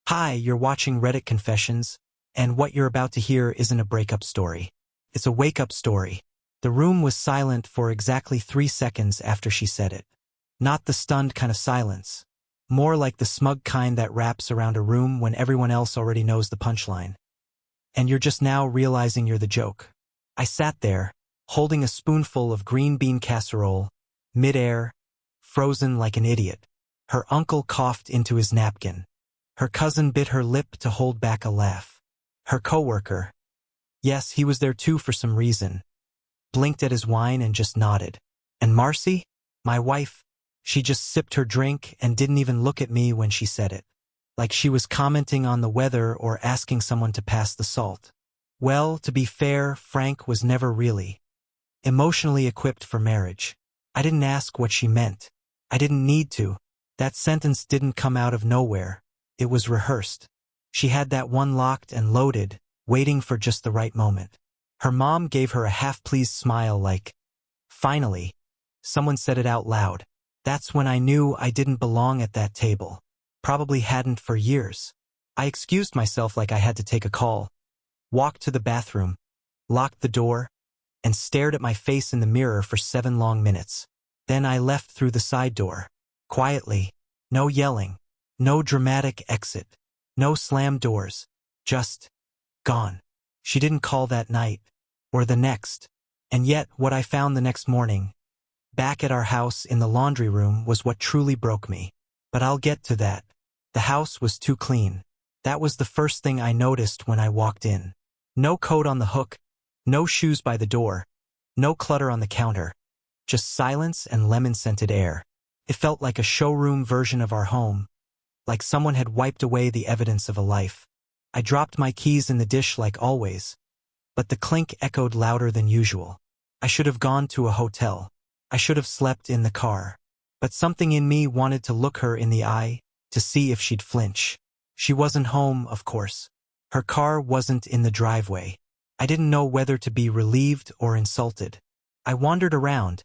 Hi, you're watching Reddit Confessions, and what you're about to hear isn't a breakup story. It's a wake-up story. The room was silent for exactly 3 seconds after she said it. Not the stunned kind of silence. More like the smug kind that wraps around a room when everyone else already knows the punchline. And you're just now realizing you're the joke. I sat there, holding a spoonful of green bean casserole, mid-air, frozen like an idiot. Her uncle coughed into his napkin. Her cousin bit her lip to hold back a laugh. Her coworker, yes, he was there too for some reason, blinked at his wine and just nodded. And Marcy, my wife, she just sipped her drink and didn't even look at me when she said it. Like she was commenting on the weather or asking someone to pass the salt. Well, to be fair, Frank was never really emotionally equipped for marriage. I didn't ask what she meant. I didn't need to. That sentence didn't come out of nowhere. It was rehearsed. She had that one locked and loaded, waiting for just the right moment. Her mom gave her a half-pleased smile like, finally, someone said it out loud. That's when I knew I didn't belong at that table. Probably hadn't for years. I excused myself like I had to take a call, walked to the bathroom, locked the door, and stared at my face in the mirror for 7 long minutes. Then I left through the side door. Quietly. No yelling. No dramatic exit. No slammed doors. Just gone. She didn't call that night. Or the next. And yet, what I found the next morning, back at our house in the laundry room, was what truly broke me. But I'll get to that. The house was too clean. That was the first thing I noticed when I walked in. No coat on the hook. No shoes by the door. No clutter on the counter. Just silence and lemon-scented air. It felt like a showroom version of our home. Like someone had wiped away the evidence of a life. I dropped my keys in the dish like always. But the clink echoed louder than usual. I should have gone to a hotel. I should have slept in the car. But something in me wanted to look her in the eye, to see if she'd flinch. She wasn't home, of course. Her car wasn't in the driveway. I didn't know whether to be relieved or insulted. I wandered around,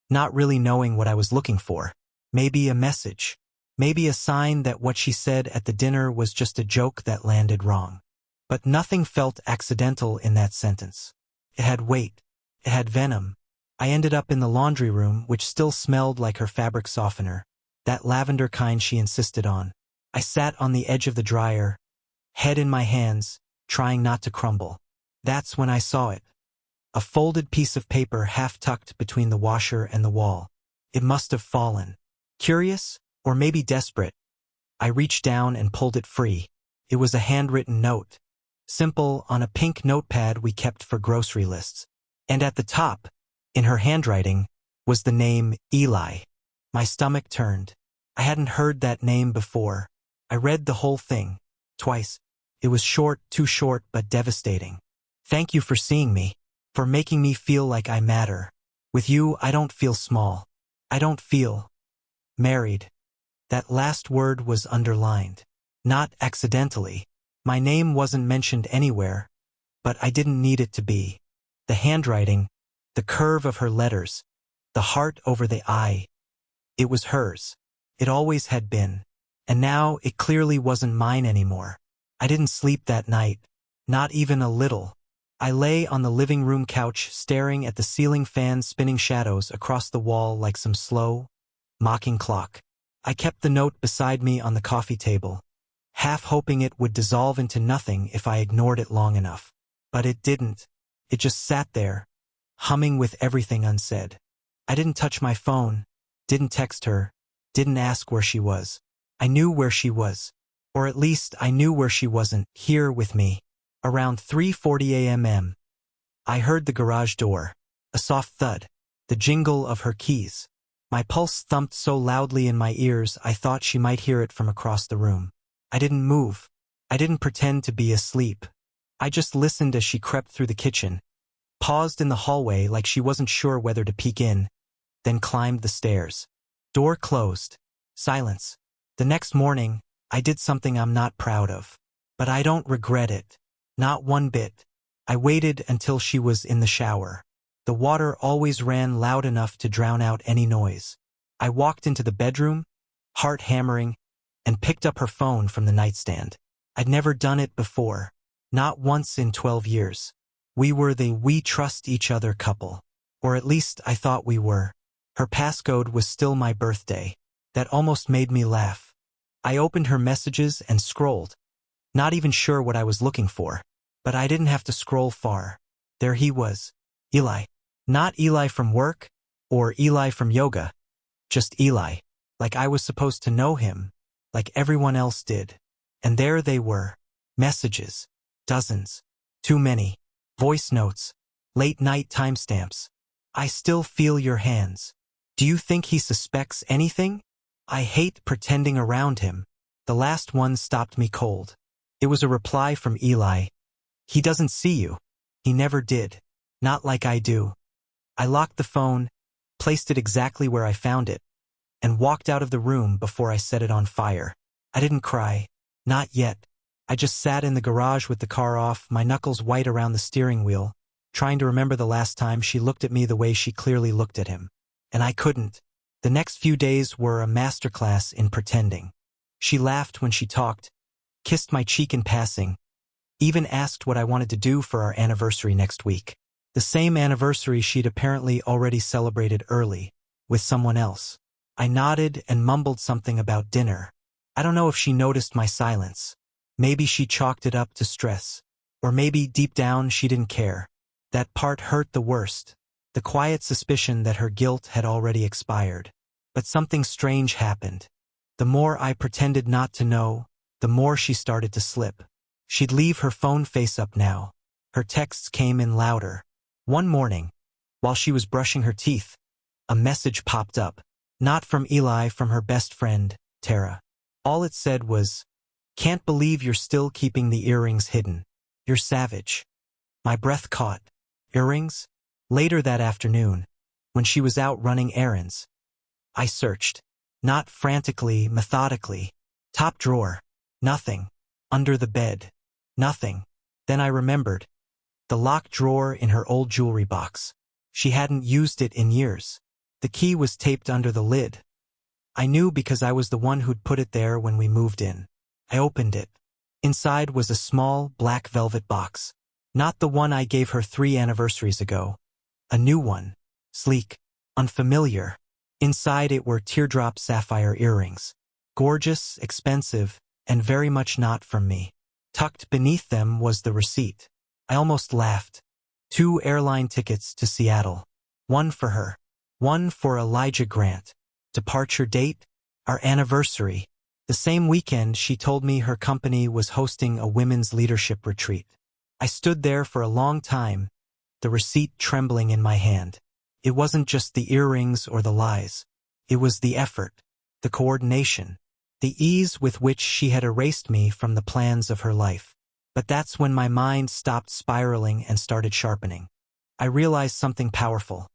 not really knowing what I was looking for. Maybe a message. Maybe a sign that what she said at the dinner was just a joke that landed wrong. But nothing felt accidental in that sentence. It had weight. It had venom. I ended up in the laundry room, which still smelled like her fabric softener, that lavender kind she insisted on. I sat on the edge of the dryer, head in my hands, trying not to crumble. That's when I saw it. A folded piece of paper half-tucked between the washer and the wall. It must have fallen. Curious? Or maybe desperate. I reached down and pulled it free. It was a handwritten note. Simple, on a pink notepad we kept for grocery lists. And at the top, in her handwriting, was the name Eli. My stomach turned. I hadn't heard that name before. I read the whole thing. Twice. It was short, too short, but devastating. Thank you for seeing me. For making me feel like I matter. With you, I don't feel small. I don't feel married. That last word was underlined. Not accidentally. My name wasn't mentioned anywhere, but I didn't need it to be. The handwriting, the curve of her letters, the heart over the I. It was hers. It always had been. And now it clearly wasn't mine anymore. I didn't sleep that night. Not even a little. I lay on the living room couch staring at the ceiling fan spinning shadows across the wall like some slow, mocking clock. I kept the note beside me on the coffee table, half hoping it would dissolve into nothing if I ignored it long enough. But it didn't. It just sat there, humming with everything unsaid. I didn't touch my phone, didn't text her, didn't ask where she was. I knew where she was. Or at least I knew where she wasn't here with me. Around 3:40 a.m. I heard the garage door, a soft thud, the jingle of her keys. My pulse thumped so loudly in my ears I thought she might hear it from across the room. I didn't move. I didn't pretend to be asleep. I just listened as she crept through the kitchen, paused in the hallway like she wasn't sure whether to peek in, then climbed the stairs. Door closed. Silence. The next morning, I did something I'm not proud of. But I don't regret it. Not one bit. I waited until she was in the shower. The water always ran loud enough to drown out any noise. I walked into the bedroom, heart hammering, and picked up her phone from the nightstand. I'd never done it before. Not once in 12 years. We were the we trust each other couple. Or at least I thought we were. Her passcode was still my birthday. That almost made me laugh. I opened her messages and scrolled. Not even sure what I was looking for. But I didn't have to scroll far. There he was. Eli. Not Eli from work, or Eli from yoga. Just Eli. Like I was supposed to know him. Like everyone else did. And there they were. Messages. Dozens. Too many. Voice notes. Late night timestamps. I still feel your hands. Do you think he suspects anything? I hate pretending around him. The last one stopped me cold. It was a reply from Eli. He doesn't see you. He never did. Not like I do. I locked the phone, placed it exactly where I found it, and walked out of the room before I set it on fire. I didn't cry. Not yet. I just sat in the garage with the car off, my knuckles white around the steering wheel, trying to remember the last time she looked at me the way she clearly looked at him. And I couldn't. The next few days were a masterclass in pretending. She laughed when she talked, kissed my cheek in passing, even asked what I wanted to do for our anniversary next week. The same anniversary she'd apparently already celebrated early, with someone else. I nodded and mumbled something about dinner. I don't know if she noticed my silence. Maybe she chalked it up to stress. Or maybe deep down she didn't care. That part hurt the worst. The quiet suspicion that her guilt had already expired. But something strange happened. The more I pretended not to know, the more she started to slip. She'd leave her phone face up now. Her texts came in louder. One morning, while she was brushing her teeth, a message popped up. Not from Eli, from her best friend, Tara. All it said was, "Can't believe you're still keeping the earrings hidden. You're savage." My breath caught. Earrings? Later that afternoon, when she was out running errands, I searched. Not frantically, methodically. Top drawer. Nothing. Under the bed. Nothing. Then I remembered. The locked drawer in her old jewelry box. She hadn't used it in years. The key was taped under the lid. I knew because I was the one who'd put it there when we moved in. I opened it. Inside was a small, black velvet box. Not the one I gave her 3 anniversaries ago. A new one. Sleek. Unfamiliar. Inside it were teardrop sapphire earrings. Gorgeous, expensive, and very much not from me. Tucked beneath them was the receipt. I almost laughed. 2 airline tickets to Seattle. One for her. One for Elijah Grant. Departure date? Our anniversary. The same weekend she told me her company was hosting a women's leadership retreat. I stood there for a long time, the receipt trembling in my hand. It wasn't just the earrings or the lies. It was the effort, the coordination, the ease with which she had erased me from the plans of her life. But that's when my mind stopped spiraling and started sharpening. I realized something powerful.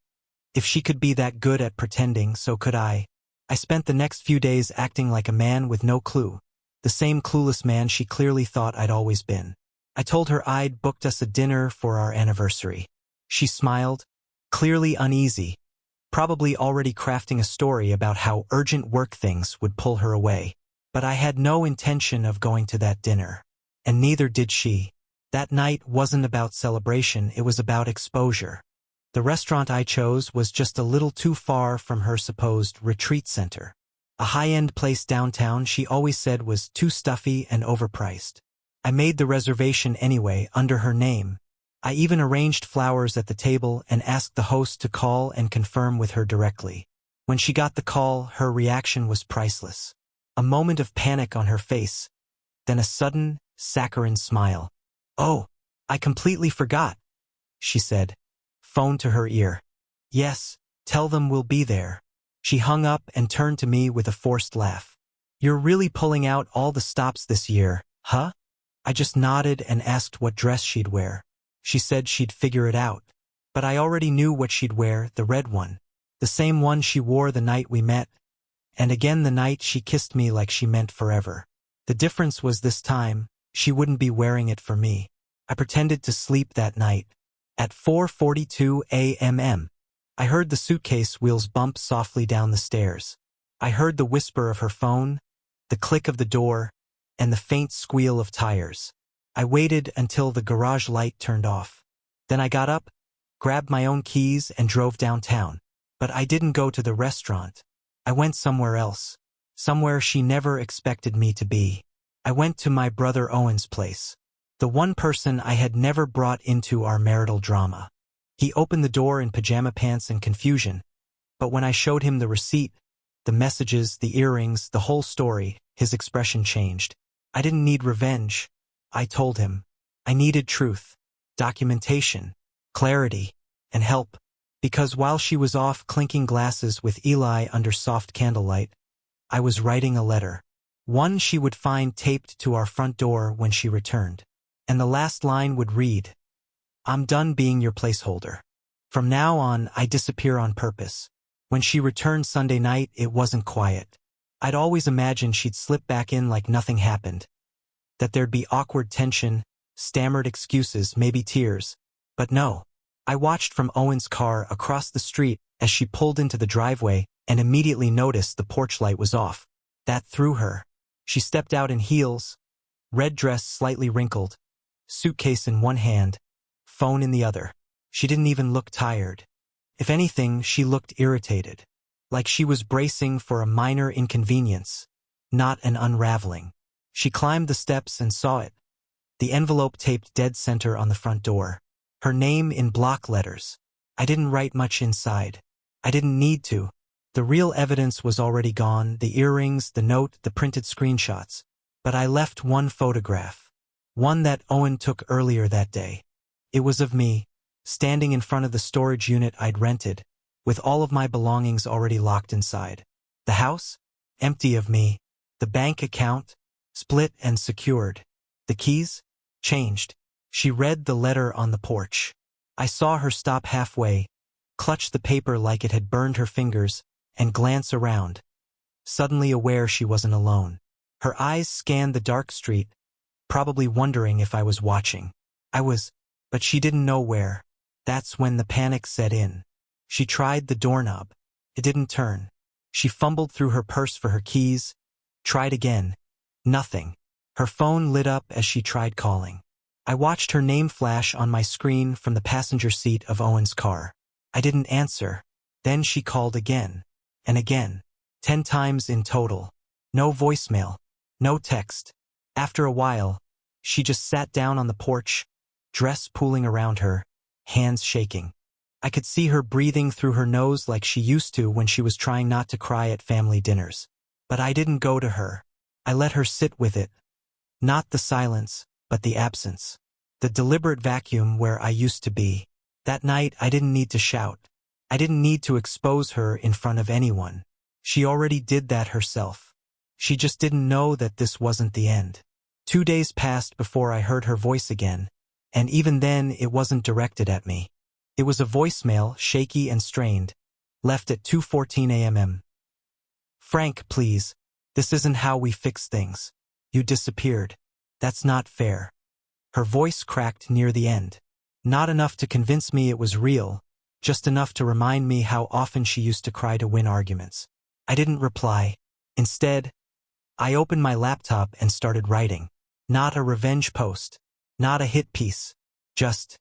If she could be that good at pretending, so could I. I spent the next few days acting like a man with no clue, the same clueless man she clearly thought I'd always been. I told her I'd booked us a dinner for our anniversary. She smiled, clearly uneasy, probably already crafting a story about how urgent work things would pull her away. But I had no intention of going to that dinner. And neither did she. That night wasn't about celebration, it was about exposure. The restaurant I chose was just a little too far from her supposed retreat center. A high-end place downtown she always said was too stuffy and overpriced. I made the reservation anyway, under her name. I even arranged flowers at the table and asked the host to call and confirm with her directly. When she got the call, her reaction was priceless. A moment of panic on her face, then a sudden, saccharine smile. "Oh, I completely forgot," she said. Phone to her ear. "Yes, tell them we'll be there." She hung up and turned to me with a forced laugh. "You're really pulling out all the stops this year, huh?" I just nodded and asked what dress she'd wear. She said she'd figure it out. But I already knew what she'd wear, the red one. The same one she wore the night we met. And again the night she kissed me like she meant forever. The difference was this time, she wouldn't be wearing it for me. I pretended to sleep that night. At 4:42 a.m. I heard the suitcase wheels bump softly down the stairs. I heard the whisper of her phone, the click of the door, and the faint squeal of tires. I waited until the garage light turned off. Then I got up, grabbed my own keys and drove downtown. But I didn't go to the restaurant. I went somewhere else. Somewhere she never expected me to be. I went to my brother Owen's place. The one person I had never brought into our marital drama. He opened the door in pajama pants and confusion. But when I showed him the receipt, the messages, the earrings, the whole story, his expression changed. I didn't need revenge. I told him. I needed truth, documentation, clarity, and help. Because while she was off clinking glasses with Eli under soft candlelight, I was writing a letter. One she would find taped to our front door when she returned. And the last line would read, "I'm done being your placeholder. From now on, I disappear on purpose." When she returned Sunday night, it wasn't quiet. I'd always imagined she'd slip back in like nothing happened. That there'd be awkward tension, stammered excuses, maybe tears. But no. I watched from Owen's car across the street as she pulled into the driveway and immediately noticed the porch light was off. That threw her. She stepped out in heels, red dress slightly wrinkled, suitcase in one hand, phone in the other. She didn't even look tired. If anything, she looked irritated. Like she was bracing for a minor inconvenience, not an unraveling. She climbed the steps and saw it. The envelope taped dead center on the front door. Her name in block letters. I didn't write much inside. I didn't need to. The real evidence was already gone, the earrings, the note, the printed screenshots. But I left one photograph. One that Owen took earlier that day. It was of me, standing in front of the storage unit I'd rented, with all of my belongings already locked inside. The house? Empty of me. The bank account? Split and secured. The keys? Changed. She read the letter on the porch. I saw her stop halfway, clutch the paper like it had burned her fingers, and glance around, suddenly aware she wasn't alone. Her eyes scanned the dark street, probably wondering if I was watching. I was, but she didn't know where. That's when the panic set in. She tried the doorknob. It didn't turn. She fumbled through her purse for her keys, tried again. Nothing. Her phone lit up as she tried calling. I watched her name flash on my screen from the passenger seat of Owen's car. I didn't answer. Then she called again. And again. 10 times in total. No voicemail. No text. After a while, she just sat down on the porch, dress pooling around her, hands shaking. I could see her breathing through her nose like she used to when she was trying not to cry at family dinners. But I didn't go to her. I let her sit with it. Not the silence, but the absence. The deliberate vacuum where I used to be. That night, I didn't need to shout. I didn't need to expose her in front of anyone. She already did that herself. She just didn't know that this wasn't the end. 2 days passed before I heard her voice again, and even then it wasn't directed at me. It was a voicemail, shaky and strained, left at 2:14 a.m. "Frank, please. This isn't how we fix things. You disappeared. That's not fair." Her voice cracked near the end. Not enough to convince me it was real, just enough to remind me how often she used to cry to win arguments. I didn't reply. Instead, I opened my laptop and started writing. Not a revenge post. Not a hit piece. Just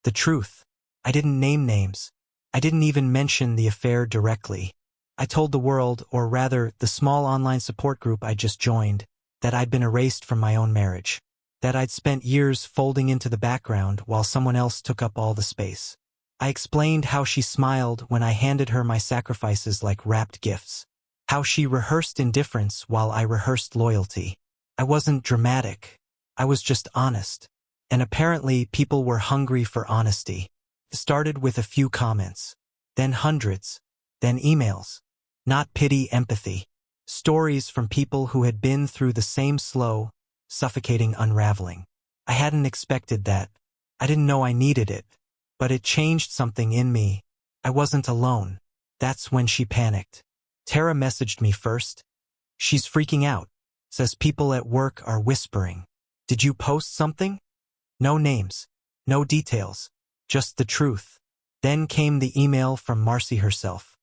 the truth. I didn't name names. I didn't even mention the affair directly. I told the world, or rather the small online support group I just joined, that I'd been erased from my own marriage. That I'd spent years folding into the background while someone else took up all the space. I explained how she smiled when I handed her my sacrifices like wrapped gifts. How she rehearsed indifference while I rehearsed loyalty. I wasn't dramatic. I was just honest. And apparently people were hungry for honesty. It started with a few comments. Then hundreds. Then emails. Not pity, empathy. Stories from people who had been through the same slow, suffocating unraveling. I hadn't expected that. I didn't know I needed it. But it changed something in me. I wasn't alone. That's when she panicked. Tara messaged me first. "She's freaking out. Says people at work are whispering. Did you post something?" No names. No details. Just the truth. Then came the email from Marcy herself.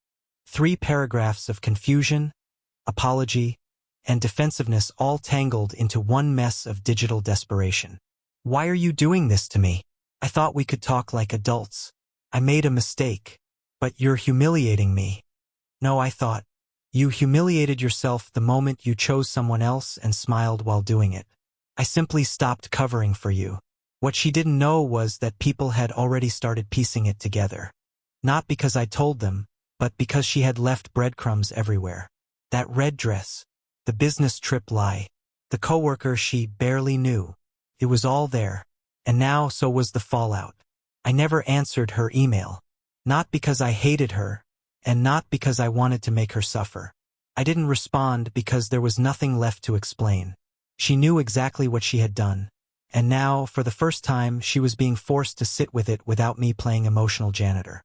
3 paragraphs of confusion, apology, and defensiveness all tangled into one mess of digital desperation. Why are you doing this to me? I thought we could talk like adults. I made a mistake. But you're humiliating me. No, I thought. You humiliated yourself the moment you chose someone else and smiled while doing it. I simply stopped covering for you. What she didn't know was that people had already started piecing it together. Not because I told them, but because she had left breadcrumbs everywhere. That red dress, the business trip lie, the coworker she barely knew. It was all there. And now so was the fallout. I never answered her email. Not because I hated her, and not because I wanted to make her suffer. I didn't respond because there was nothing left to explain. She knew exactly what she had done, and now, for the first time, she was being forced to sit with it without me playing emotional janitor.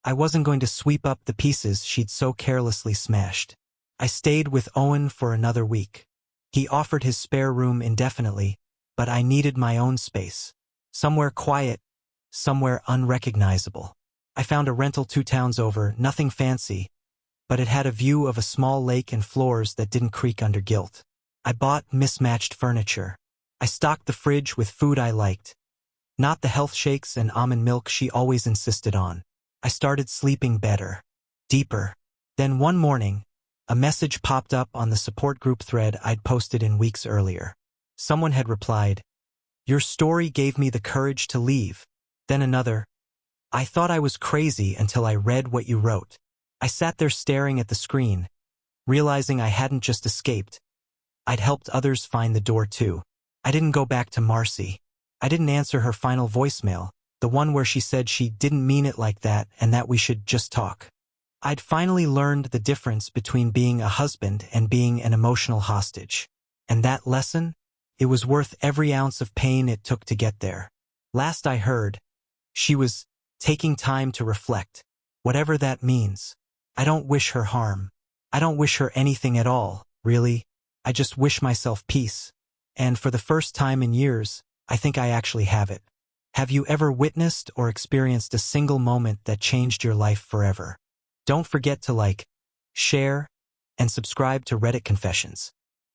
I wasn't going to sweep up the pieces she'd so carelessly smashed. I stayed with Owen for another week. He offered his spare room indefinitely, but I needed my own space. Somewhere quiet, somewhere unrecognizable. I found a rental 2 towns over, nothing fancy, but it had a view of a small lake and floors that didn't creak under guilt. I bought mismatched furniture. I stocked the fridge with food I liked, not the health shakes and almond milk she always insisted on. I started sleeping better, deeper. Then one morning, a message popped up on the support group thread I'd posted in weeks earlier. Someone had replied, "Your story gave me the courage to leave." Then another, "I thought I was crazy until I read what you wrote." I sat there staring at the screen, realizing I hadn't just escaped. I'd helped others find the door too. I didn't go back to Marcy. I didn't answer her final voicemail, the one where she said she didn't mean it like that and that we should just talk. I'd finally learned the difference between being a husband and being an emotional hostage. And that lesson? It was worth every ounce of pain it took to get there. Last I heard, she was taking time to reflect, whatever that means. I don't wish her harm. I don't wish her anything at all, really. I just wish myself peace. And for the first time in years, I think I actually have it. Have you ever witnessed or experienced a single moment that changed your life forever? Don't forget to like, share, and subscribe to Reddit Confessions.